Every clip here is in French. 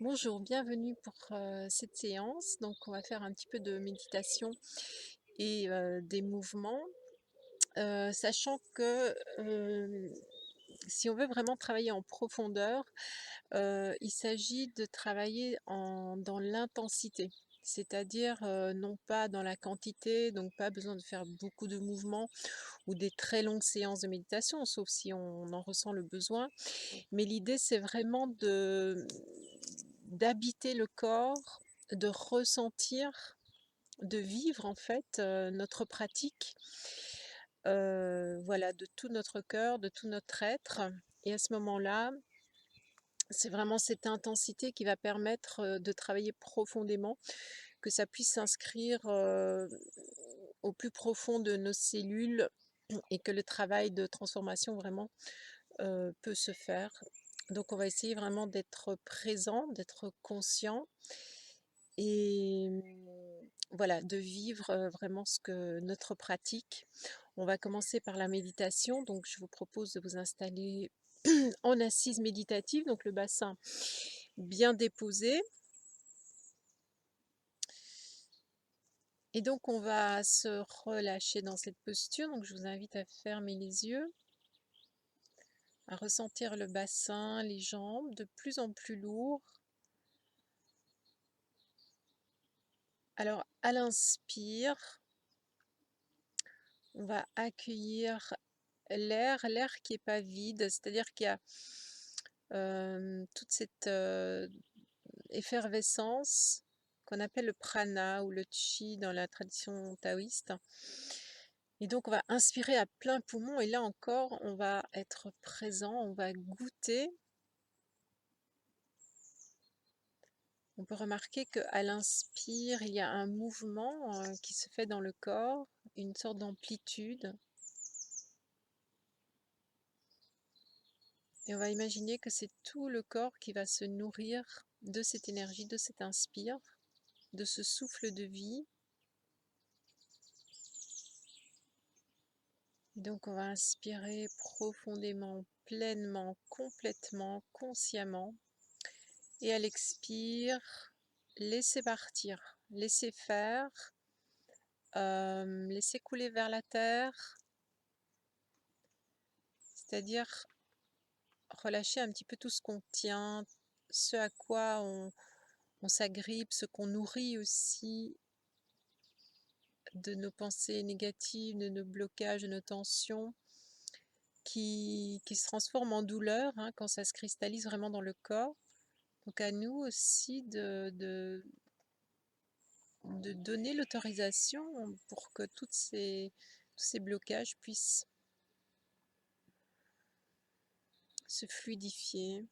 Bonjour, bienvenue pour cette séance. Donc, on va faire un petit peu de méditation et des mouvements, sachant que si on veut vraiment travailler en profondeur, il s'agit de travailler dans l'intensité. C'est-à-dire non pas dans la quantité, donc pas besoin de faire beaucoup de mouvements ou des très longues séances de méditation, sauf si on en ressent le besoin. Mais l'idée, c'est vraiment d'habiter le corps, de ressentir, de vivre en fait notre pratique, voilà, de tout notre cœur, de tout notre être. Et à ce moment-là, c'est vraiment cette intensité qui va permettre de travailler profondément, que ça puisse s'inscrire au plus profond de nos cellules et que le travail de transformation vraiment peut se faire. Donc on va essayer vraiment d'être présent, d'être conscient et voilà, de vivre vraiment ce que notre pratique. On va commencer par la méditation, donc je vous propose de vous installer en assise méditative, donc le bassin bien déposé. Et donc on va se relâcher dans cette posture, donc je vous invite à fermer les yeux, à ressentir le bassin, les jambes de plus en plus lourds. Alors à l'inspire, on va accueillir l'air qui n'est pas vide, c'est-à-dire qu'il y a toute cette effervescence qu'on appelle le prana ou le chi dans la tradition taoïste. Et donc on va inspirer à plein poumon et là encore on va être présent, on va goûter. On peut remarquer qu'à l'inspire, il y a un mouvement qui se fait dans le corps, une sorte d'amplitude. Et on va imaginer que c'est tout le corps qui va se nourrir de cette énergie, de cet inspire, de ce souffle de vie. Et donc on va inspirer profondément, pleinement, complètement, consciemment. Et à l'expire, laissez partir, laissez faire, laissez couler vers la terre, c'est-à-dire relâcher un petit peu tout ce qu'on tient, ce à quoi on s'agrippe, ce qu'on nourrit aussi de nos pensées négatives, de nos blocages, de nos tensions, qui se transforment en douleur quand ça se cristallise vraiment dans le corps. Donc à nous aussi de donner l'autorisation pour que tous ces blocages puissent se fluidifier.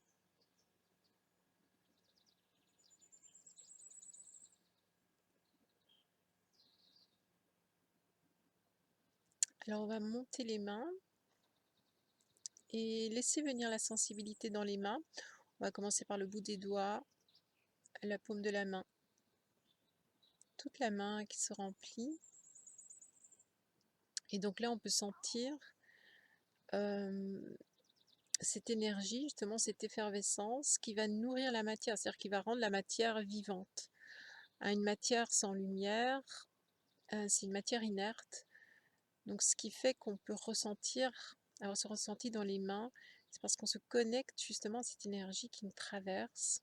Alors on va monter les mains et laisser venir la sensibilité dans les mains. On va commencer par le bout des doigts, la paume de la main, toute la main qui se remplit. Et donc là on peut sentir cette énergie, justement cette effervescence qui va nourrir la matière, c'est-à-dire qui va rendre la matière vivante. Une matière sans lumière, c'est une matière inerte. Donc ce qui fait qu'on peut ressentir, avoir ce ressenti dans les mains, c'est parce qu'on se connecte justement à cette énergie qui nous traverse.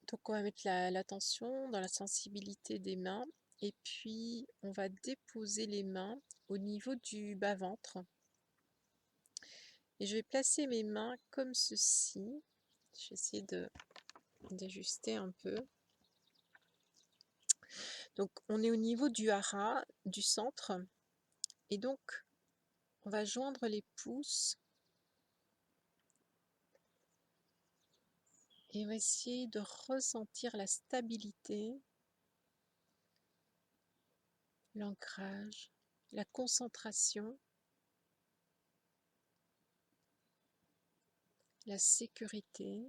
Donc on va mettre l'attention dans la sensibilité des mains et puis on va déposer les mains au niveau du bas-ventre. Et je vais placer mes mains comme ceci. Je vais essayer d'ajuster un peu. Donc on est au niveau du hara, du centre. Et donc on va joindre les pouces et on va essayer de ressentir la stabilité, l'ancrage, la concentration, la sécurité.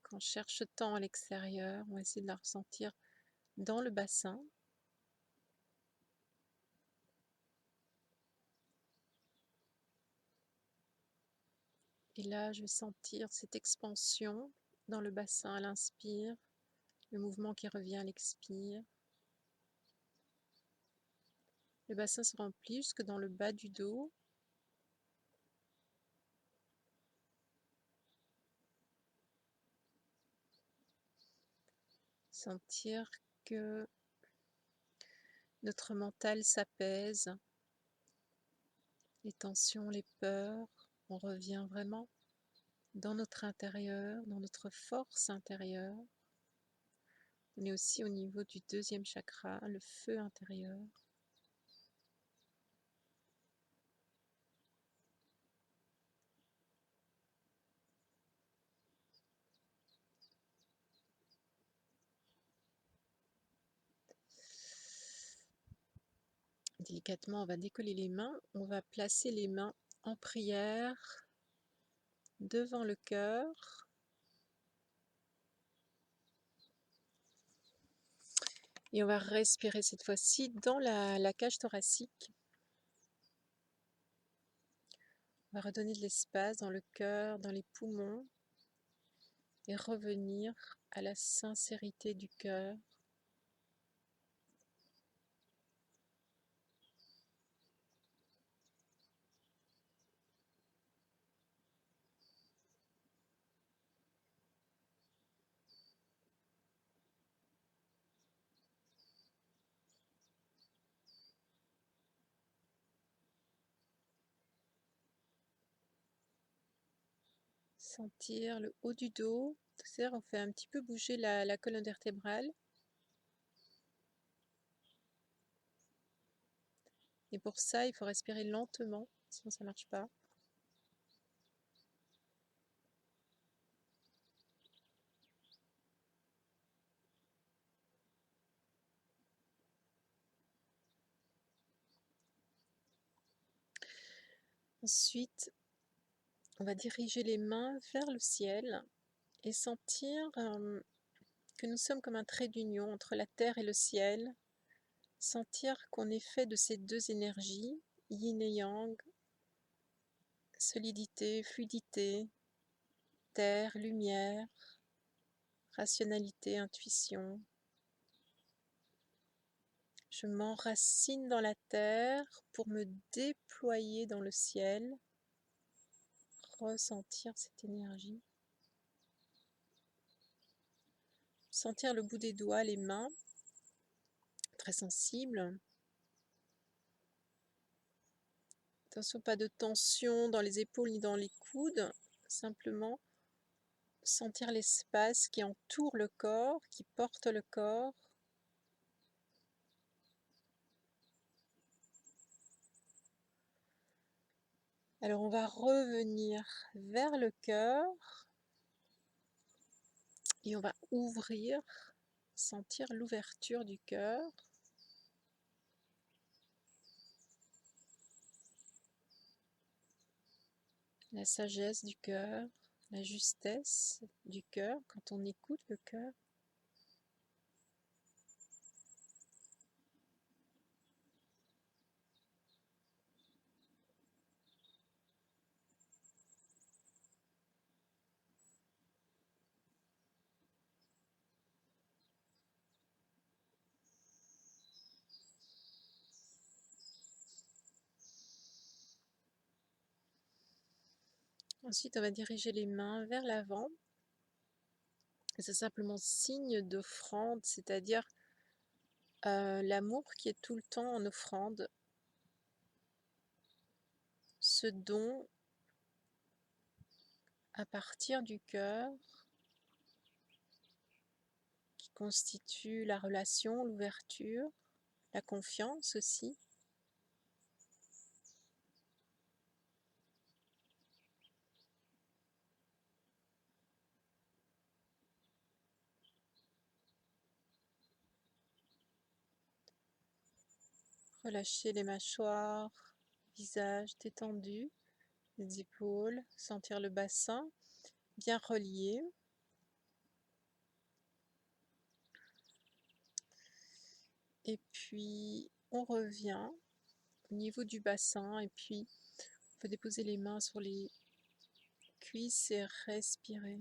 Quand on cherche tant à l'extérieur, on va essayer de la ressentir dans le bassin. Et là, je vais sentir cette expansion dans le bassin à l'inspire, le mouvement qui revient à l'expire. Le bassin se remplit jusque dans le bas du dos. Sentir que notre mental s'apaise, les tensions, les peurs, on revient vraiment dans notre intérieur, dans notre force intérieure. On est aussi au niveau du deuxième chakra, le feu intérieur. Délicatement, on va décoller les mains, on va placer les mains en prière devant le cœur. Et on va respirer cette fois-ci dans la cage thoracique. On va redonner de l'espace dans le cœur, dans les poumons et revenir à la sincérité du cœur. Sentir le haut du dos, c'est-à-dire on fait un petit peu bouger la colonne vertébrale. Et pour ça, il faut respirer lentement, sinon ça ne marche pas. Ensuite, on va diriger les mains vers le ciel et sentir que nous sommes comme un trait d'union entre la terre et le ciel. Sentir qu'on est fait de ces deux énergies, yin et yang, solidité, fluidité, terre, lumière, rationalité, intuition. Je m'enracine dans la terre pour me déployer dans le ciel, ressentir cette énergie. Sentir le bout des doigts, les mains, très sensibles. Attention, pas de tension dans les épaules ni dans les coudes, simplement sentir l'espace qui entoure le corps, qui porte le corps. Alors on va revenir vers le cœur et on va ouvrir, sentir l'ouverture du cœur. La sagesse du cœur, la justesse du cœur quand on écoute le cœur. Ensuite, on va diriger les mains vers l'avant. C'est simplement signe d'offrande, c'est-à-dire l'amour qui est tout le temps en offrande. Ce don à partir du cœur qui constitue la relation, l'ouverture, la confiance aussi. Relâcher les mâchoires, visage détendu, les épaules, sentir le bassin bien relié. Et puis on revient au niveau du bassin et puis on peut déposer les mains sur les puis c'est respirer.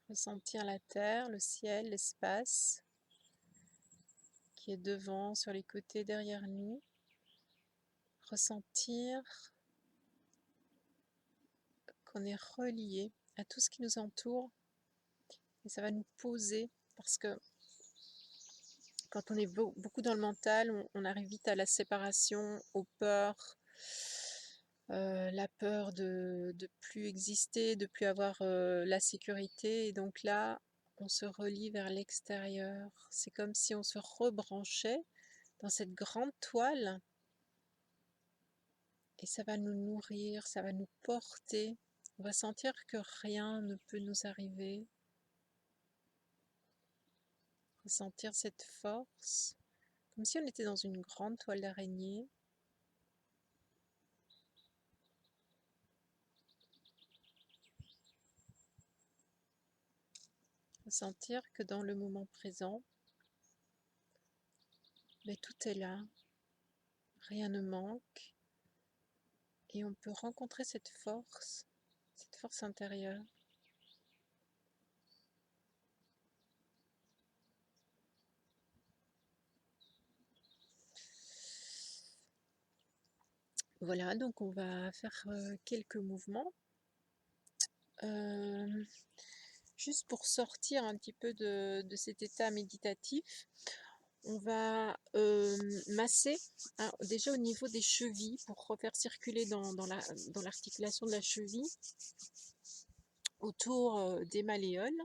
Ressentir la terre, le ciel, l'espace qui est devant, sur les côtés, derrière nous. Ressentir qu'on est relié à tout ce qui nous entoure et ça va nous poser parce que quand on est beaucoup dans le mental, on arrive vite à la séparation, aux peurs, la peur de plus exister, de plus avoir la sécurité. Et donc là, on se relie vers l'extérieur. C'est comme si on se rebranchait dans cette grande toile et ça va nous nourrir, ça va nous porter. On va sentir que rien ne peut nous arriver. Ressentir cette force, comme si on était dans une grande toile d'araignée. Ressentir que dans le moment présent, mais tout est là, rien ne manque, et on peut rencontrer cette force intérieure. Voilà, donc on va faire quelques mouvements. Juste pour sortir un petit peu de cet état méditatif, on va masser déjà au niveau des chevilles pour refaire circuler dans l'articulation de la cheville autour des malléoles.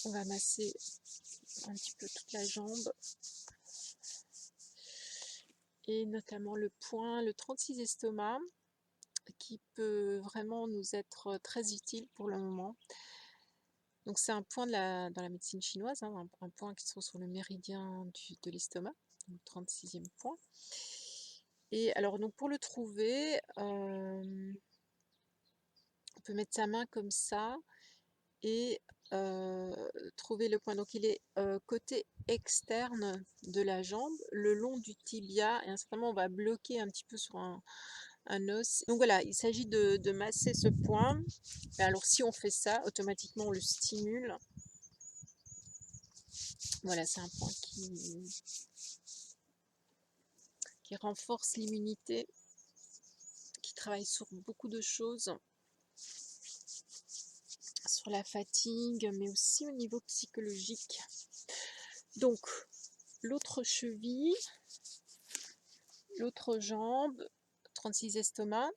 On va masser un petit peu toute la jambe et notamment le poing, le 36 estomac qui peut vraiment nous être très utile pour le moment. Donc c'est un point dans la médecine chinoise, un point qui se trouve sur le méridien de l'estomac, le 36e point. Et alors donc pour le trouver, on peut mettre sa main comme ça et trouver le point. Donc il est côté externe de la jambe, le long du tibia, et instantanément on va bloquer un petit peu sur un os. Donc voilà, il s'agit de masser ce point. Et alors si on fait ça, automatiquement on le stimule. Voilà, c'est un point qui renforce l'immunité, qui travaille sur beaucoup de choses, sur la fatigue, mais aussi au niveau psychologique. Donc, l'autre cheville, l'autre jambe, 36 estomac.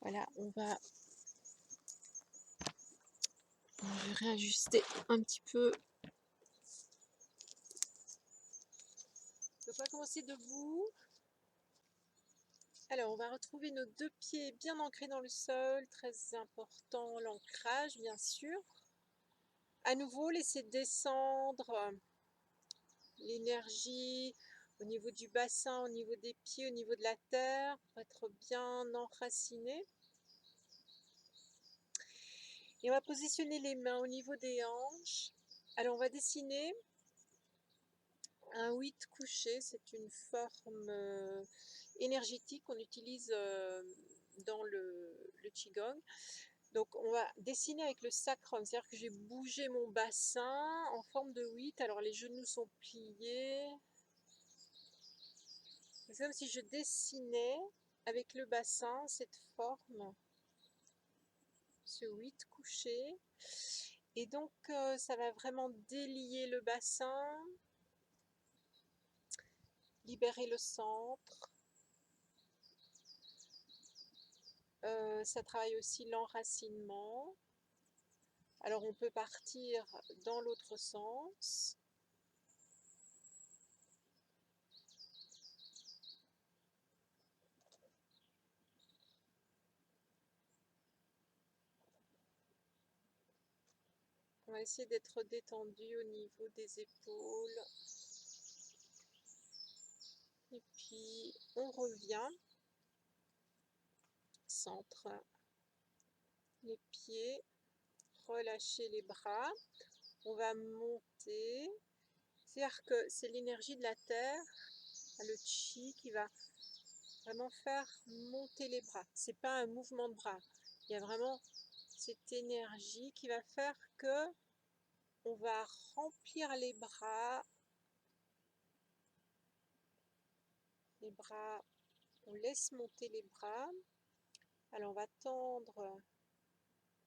Voilà, on va réajuster un petit peu. On va commencer debout. Alors, on va retrouver nos deux pieds bien ancrés dans le sol, très important, l'ancrage bien sûr. À nouveau, laissez descendre l'énergie au niveau du bassin, au niveau des pieds, au niveau de la terre, pour être bien enraciné. Et on va positionner les mains au niveau des hanches. Alors, on va dessiner un 8 couché, c'est une forme énergétique qu'on utilise dans le Qigong. Donc on va dessiner avec le sacrum, c'est-à-dire que j'ai bougé mon bassin en forme de 8. Alors les genoux sont pliés. C'est comme si je dessinais avec le bassin cette forme, ce 8 couché. Et donc ça va vraiment délier le bassin, libérer le centre. Ça travaille aussi l'enracinement. Alors on peut partir dans l'autre sens. va essayer d'être détendu au niveau des épaules. Et puis, on revient. Centre les pieds. Relâcher les bras. On va monter. C'est-à-dire que c'est l'énergie de la terre, le chi, qui va vraiment faire monter les bras. C'est pas un mouvement de bras. Il y a vraiment cette énergie qui va faire que on va remplir les bras. Les bras, on laisse monter les bras. Alors on va tendre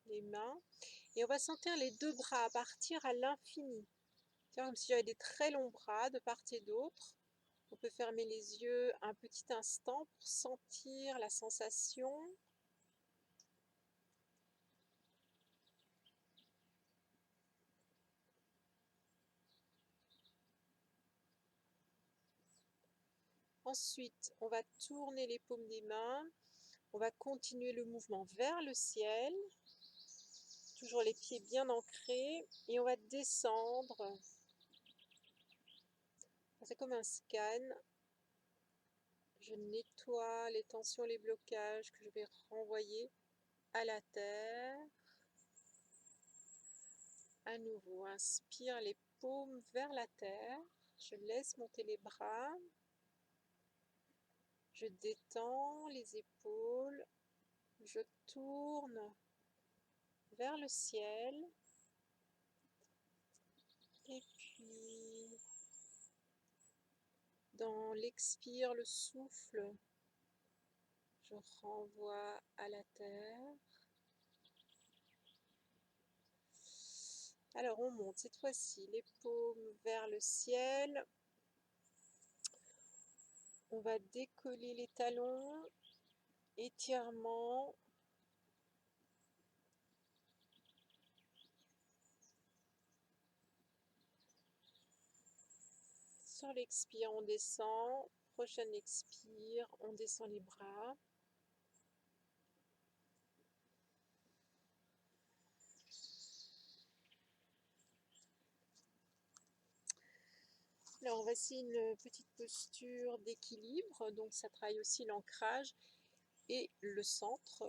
les mains et on va sentir les deux bras partir à l'infini. C'est comme si j'avais des très longs bras de part et d'autre. On peut fermer les yeux un petit instant pour sentir la sensation. Ensuite, on va tourner les paumes des mains. On va continuer le mouvement vers le ciel. Toujours les pieds bien ancrés. Et on va descendre. C'est comme un scan. Je nettoie les tensions, les blocages que je vais renvoyer à la terre. À nouveau, inspire les paumes vers la terre. Je laisse monter les bras. Je détends les épaules. Je tourne vers le ciel. Et puis, dans l'expire, le souffle, je renvoie à la terre. Alors, on monte cette fois-ci les paumes vers le ciel. On va décoller les talons. Étirement. Sur l'expire, on descend. Prochaine expire, on descend les bras. Alors, on va essayer une petite posture d'équilibre. Donc, ça travaille aussi l'ancrage et le centre.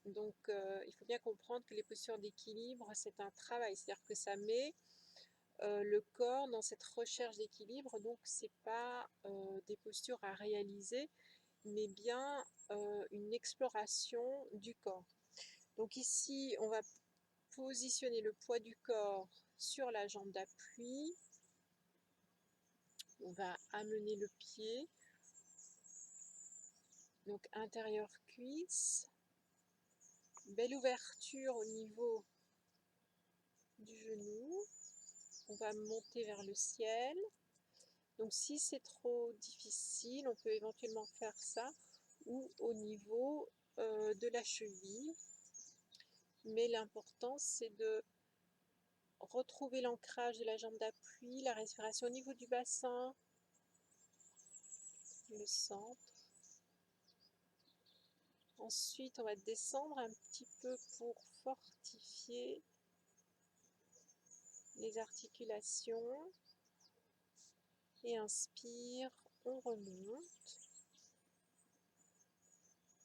Donc, il faut bien comprendre que les postures d'équilibre, c'est un travail. C'est-à-dire que ça met le corps dans cette recherche d'équilibre. Donc, ce n'est pas des postures à réaliser, mais bien une exploration du corps. Donc ici, on va positionner le poids du corps sur la jambe d'appui. On va amener le pied. Donc intérieur cuisse. Belle ouverture au niveau du genou. On va monter vers le ciel. Donc si c'est trop difficile, on peut éventuellement faire ça ou au niveau de la cheville. Mais l'important, c'est de retrouver l'ancrage de la jambe d'appui, la respiration au niveau du bassin, le centre. Ensuite, on va descendre un petit peu pour fortifier les articulations. Et inspire, on remonte.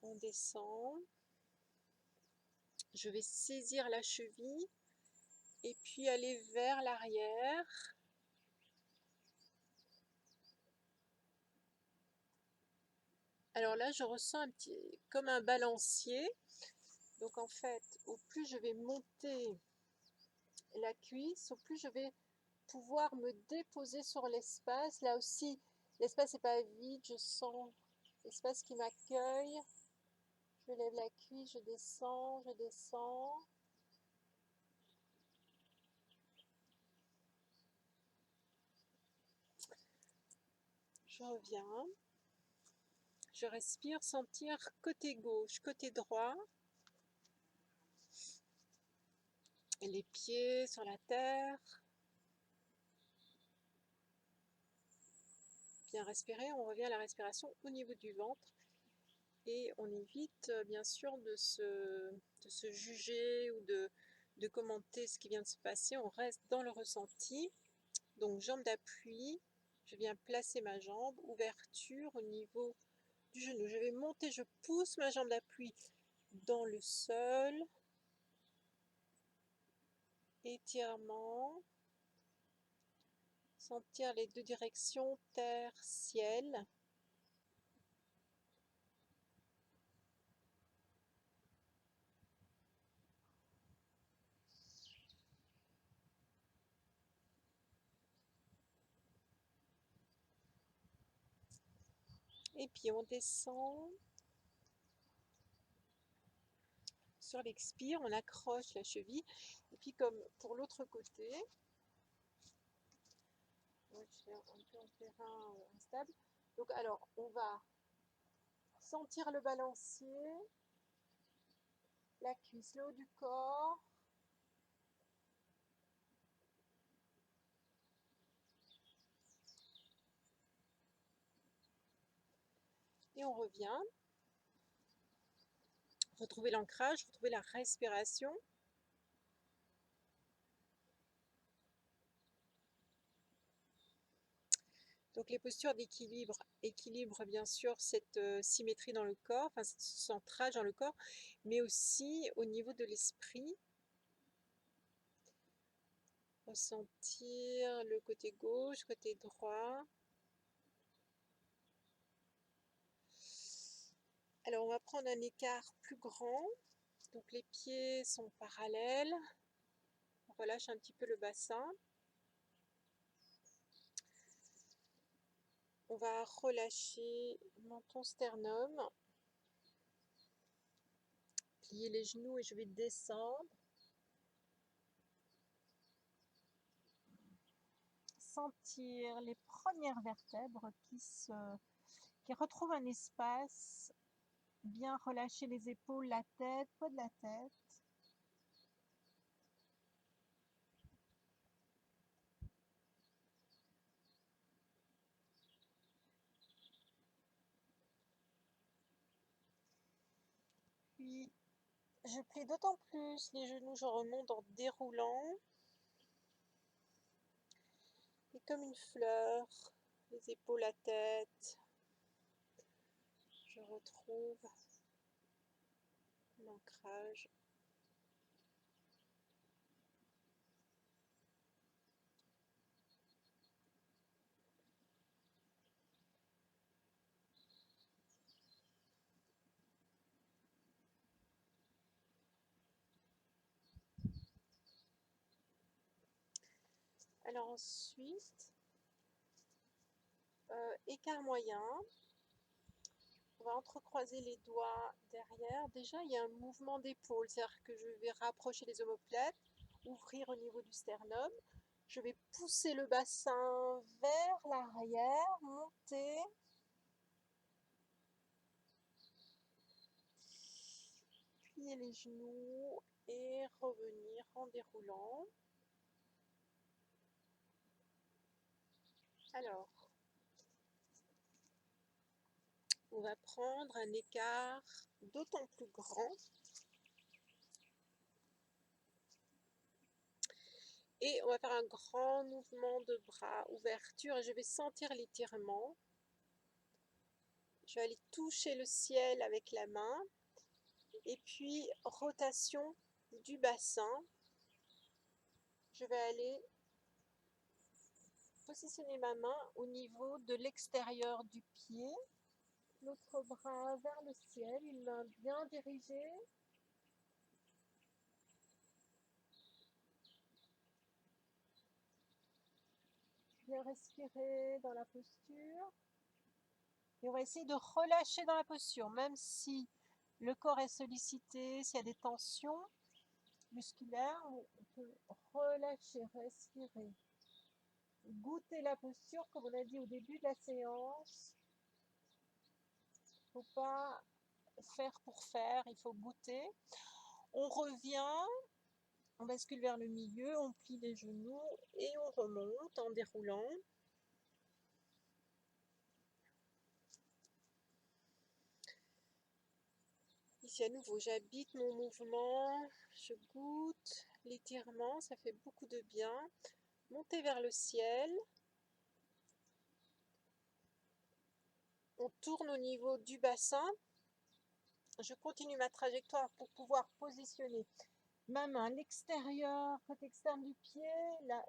On descend. Je vais saisir la cheville et puis aller vers l'arrière. Alors là, je ressens un petit, comme un balancier. Donc en fait, au plus je vais monter la cuisse, au plus je vais pouvoir me déposer sur l'espace. Là aussi, l'espace n'est pas vide, je sens l'espace qui m'accueille. Je lève la cuisse, je descends, je descends. Je reviens. Je respire, sentir côté gauche, côté droit. Et les pieds sur la terre. Bien respirer, on revient à la respiration au niveau du ventre. Et on évite bien sûr de se juger ou de de commenter ce qui vient de se passer, on reste dans le ressenti. Donc jambe d'appui, je viens placer ma jambe, ouverture au niveau du genou. Je vais monter, je pousse ma jambe d'appui dans le sol, étirement, sentir les deux directions, terre, ciel. Et puis on descend. Sur l'expire, on accroche la cheville. Et puis comme pour l'autre côté, je fais un peu en terrain instable. Donc alors, on va sentir le balancier, la cuisse, le haut du corps. Et on revient. Retrouver l'ancrage, retrouver la respiration. Donc les postures d'équilibre équilibrent bien sûr cette symétrie dans le corps, enfin ce centrage dans le corps, mais aussi au niveau de l'esprit. Ressentir le côté gauche, côté droit. Alors on va prendre un écart plus grand. Donc les pieds sont parallèles. On relâche un petit peu le bassin. On va relâcher menton sternum. Plier les genoux et je vais descendre. Sentir les premières vertèbres qui retrouvent un espace. Bien relâcher les épaules, la tête, poids de la tête. Puis je plie d'autant plus les genoux, je remonte en déroulant. Et comme une fleur, les épaules, la tête, je retrouve l'ancrage. Alors ensuite, écart moyen. On va entrecroiser les doigts derrière. Déjà, il y a un mouvement d'épaule, c'est-à-dire que je vais rapprocher les omoplates, ouvrir au niveau du sternum. Je vais pousser le bassin vers l'arrière, monter. Plier les genoux et revenir en déroulant. Alors, on va prendre un écart d'autant plus grand. Et on va faire un grand mouvement de bras, ouverture, et je vais sentir l'étirement. Je vais aller toucher le ciel avec la main. Et puis, rotation du bassin. Je vais aller positionner ma main au niveau de l'extérieur du pied. L'autre bras vers le ciel, une main bien dirigée. Bien respirer dans la posture. Et on va essayer de relâcher dans la posture, même si le corps est sollicité, s'il y a des tensions musculaires, on peut relâcher, respirer. Goûter la posture, comme on a dit au début de la séance. Il ne faut pas faire pour faire, il faut goûter. On revient, on bascule vers le milieu, on plie les genoux et on remonte en déroulant. Ici à nouveau, j'habite mon mouvement, je goûte l'étirement, ça fait beaucoup de bien. Monter vers le ciel. On tourne au niveau du bassin. Je continue ma trajectoire pour pouvoir positionner ma main à l'extérieur, côté externe du pied,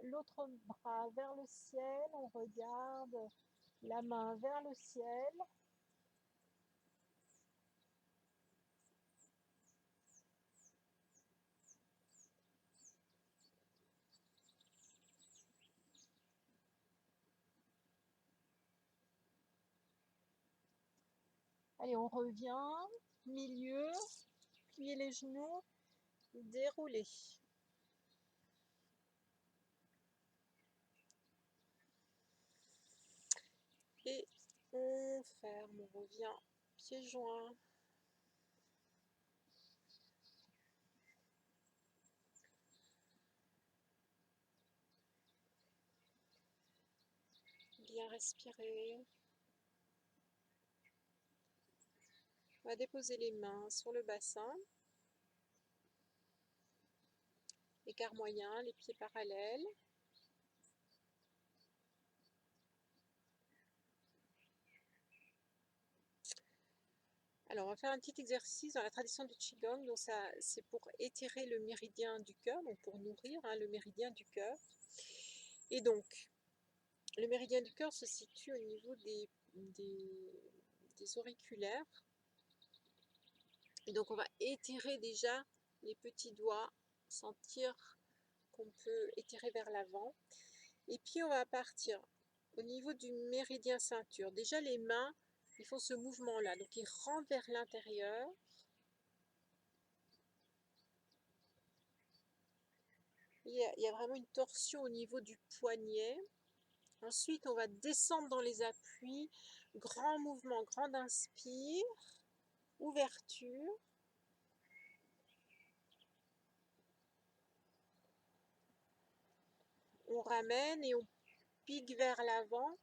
l'autre bras vers le ciel. On regarde la main vers le ciel. Allez, on revient, milieu, plier les genoux, dérouler. Et on ferme, on revient, pieds joints. Bien respirer. On va déposer les mains sur le bassin. Écart moyen, les pieds parallèles. Alors, on va faire un petit exercice dans la tradition du Qigong. Donc, c'est pour étirer le méridien du cœur, donc pour nourrir le méridien du cœur. Et donc, le méridien du cœur se situe au niveau des auriculaires. Et donc, on va étirer déjà les petits doigts, sentir qu'on peut étirer vers l'avant. Et puis, on va partir au niveau du méridien ceinture. Déjà, les mains, ils font ce mouvement-là. Donc, ils rentrent vers l'intérieur. Il y a vraiment une torsion au niveau du poignet. Ensuite, on va descendre dans les appuis. Grand mouvement, grande inspire. Ouverture. On ramène et on pique vers l'avant.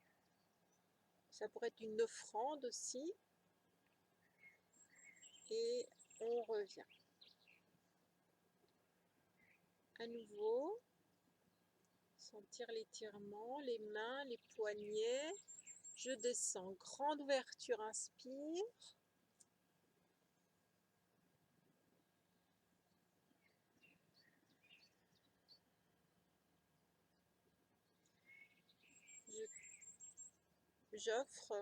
Ça pourrait être une offrande aussi. Et on revient. À nouveau. Sentir l'étirement, les mains, les poignets. Je descends. Grande ouverture, inspire. J'offre.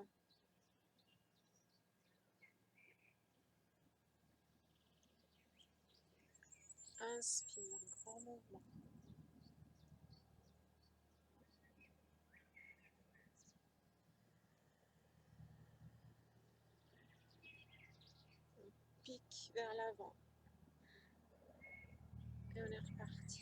Inspire, grand mouvement. On pique vers l'avant. Et on est reparti.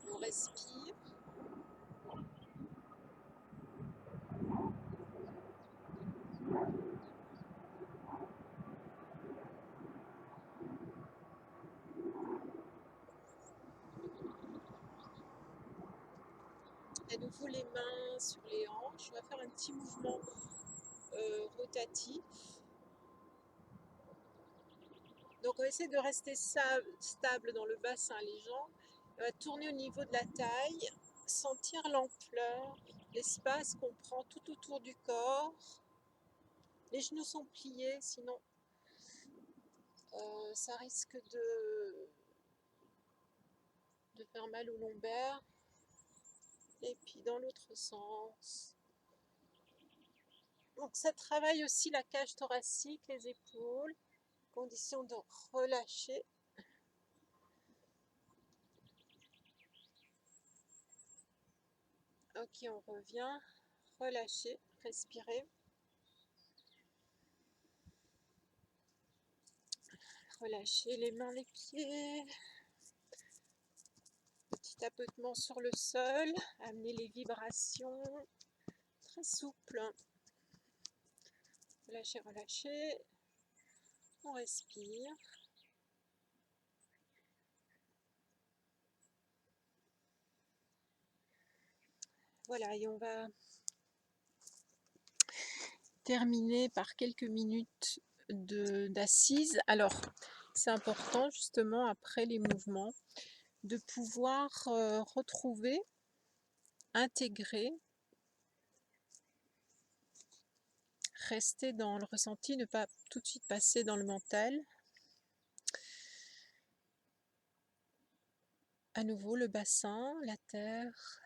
On respire. À nouveau les mains sur les hanches. On va faire un petit mouvement rotatif. Donc on essaie de rester stable dans le bassin, les jambes. On va tourner au niveau de la taille, sentir l'ampleur, l'espace qu'on prend tout autour du corps. Les genoux sont pliés, sinon ça risque de faire mal au lombaire. Et puis dans l'autre sens. Donc ça travaille aussi la cage thoracique, les épaules. Condition de relâcher. Ok, on revient. Relâcher, respirer. Relâcher les mains, les pieds. Petit tapotement sur le sol. Amener les vibrations. Très souple. Relâcher, relâcher. On respire. Voilà, et on va terminer par quelques minutes d'assises. Alors, c'est important justement après les mouvements de pouvoir retrouver, intégrer, rester dans le ressenti, ne pas tout de suite passer dans le mental. À nouveau, le bassin, la terre.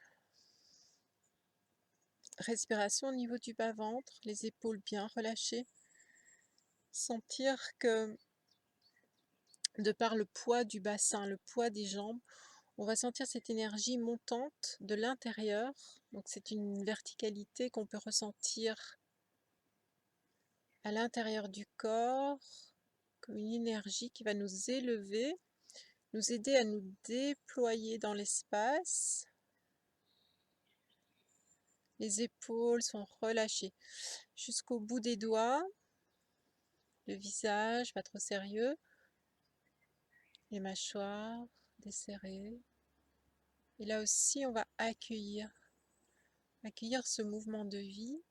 Respiration au niveau du bas-ventre, les épaules bien relâchées. Sentir que, de par le poids du bassin, le poids des jambes, on va sentir cette énergie montante de l'intérieur. Donc c'est une verticalité qu'on peut ressentir à l'intérieur du corps, comme une énergie qui va nous élever, nous aider à nous déployer dans l'espace. Les épaules sont relâchées jusqu'au bout des doigts, le visage pas trop sérieux, les mâchoires desserrées. Et là aussi, on va accueillir ce mouvement de vie.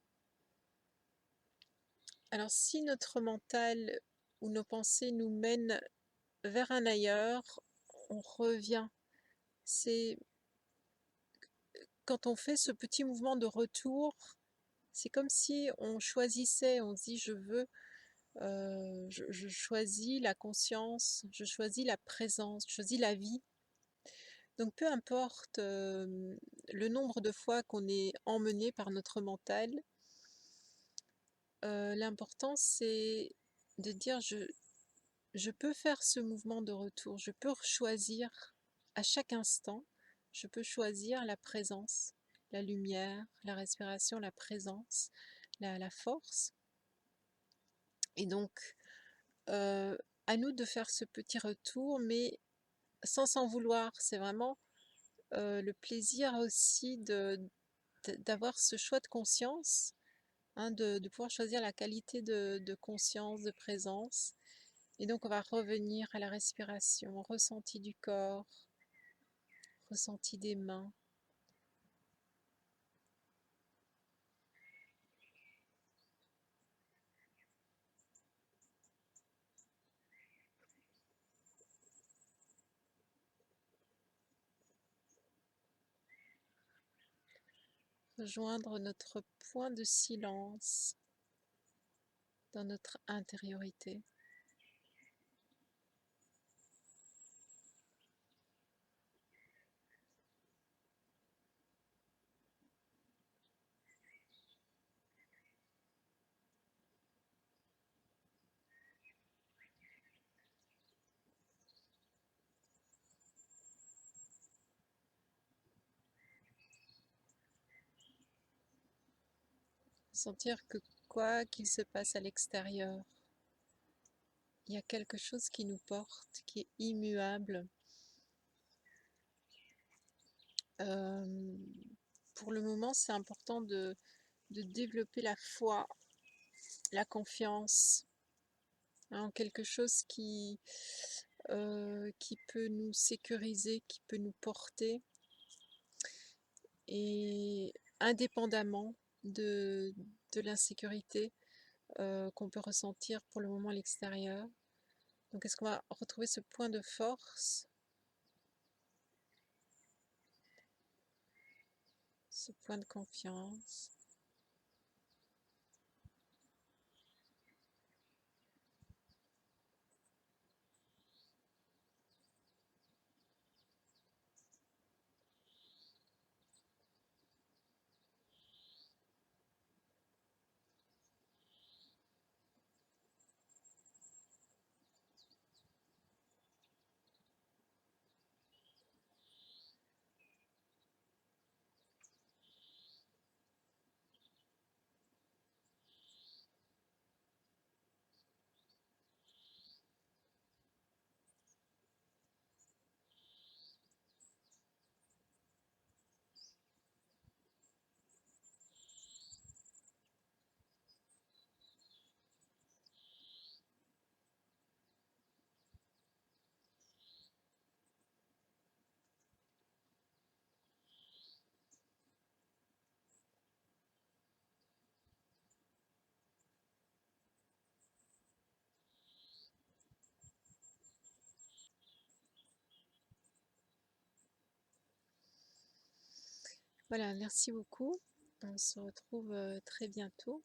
Alors si notre mental ou nos pensées nous mènent vers un ailleurs, on revient. C'est quand on fait ce petit mouvement de retour, c'est comme si on choisissait, on dit je veux, je choisis la conscience, je choisis la présence, je choisis la vie. Donc peu importe le nombre de fois qu'on est emmené par notre mental, l'important c'est de dire je peux faire ce mouvement de retour, je peux choisir à chaque instant, je peux choisir la présence, la lumière, la respiration, la présence, la force. Et donc, à nous de faire ce petit retour, mais sans s'en vouloir. C'est vraiment le plaisir aussi d'avoir ce choix de conscience, hein, de pouvoir choisir la qualité de conscience, de présence. Et donc on va revenir à la respiration, ressenti du corps, ressenti des mains. Rejoindre notre point de silence dans notre intériorité. Sentir que quoi qu'il se passe à l'extérieur, il y a quelque chose qui nous porte, qui est immuable. Pour le moment, c'est important de développer la foi, la confiance en quelque chose qui peut nous sécuriser, qui peut nous porter, et indépendamment de l'insécurité qu'on peut ressentir pour le moment à l'extérieur. Donc est-ce qu'on va retrouver ce point de force, ce point de confiance? Voilà, merci beaucoup. On se retrouve, très bientôt.